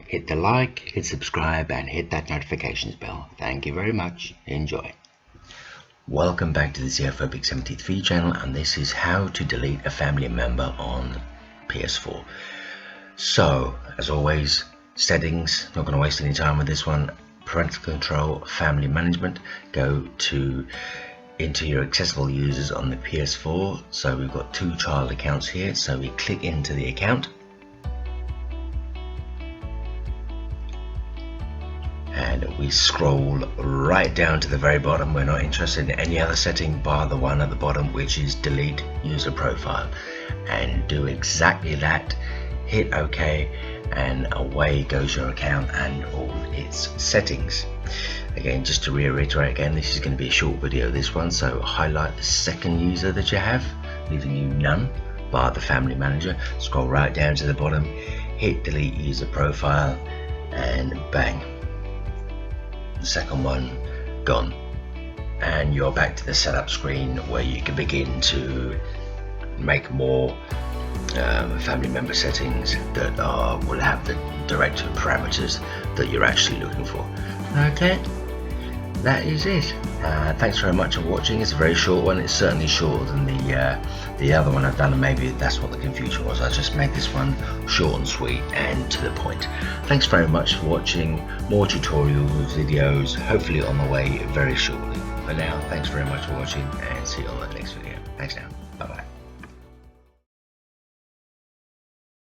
hit the like, hit subscribe, and hit that notifications bell. Thank you very much. Enjoy. Welcome back to the Xenophobic 73 channel, and this is how to delete a family member on PS4. So, as always, settings, not going to waste any time with this one. Parental control, family management, go into your accessible users on the PS4. So we've got 2 child accounts here, so we click into the account and we scroll right down to the very bottom. We're not interested in any other setting bar the one at the bottom, which is delete user profile, and do exactly that. Hit OK, and away goes your account and all its settings. Again, just to reiterate again, this is going to be a short video, this one, so highlight the second user that you have, leaving you none, bar the family manager. Scroll right down to the bottom, hit delete user profile, and bang, the second one gone, and you're back to the setup screen where you can begin to make more family member settings that will have the direct parameters that you're actually looking for. Okay, that is it. Thanks very much for watching. It's a very short one. It's certainly shorter than the other one I've done, and maybe that's what the confusion was. I just made this one short and sweet and to the point. Thanks very much for watching. More tutorial videos hopefully on the way very shortly. For now, thanks very much for watching, and see you on the next video. Thanks now.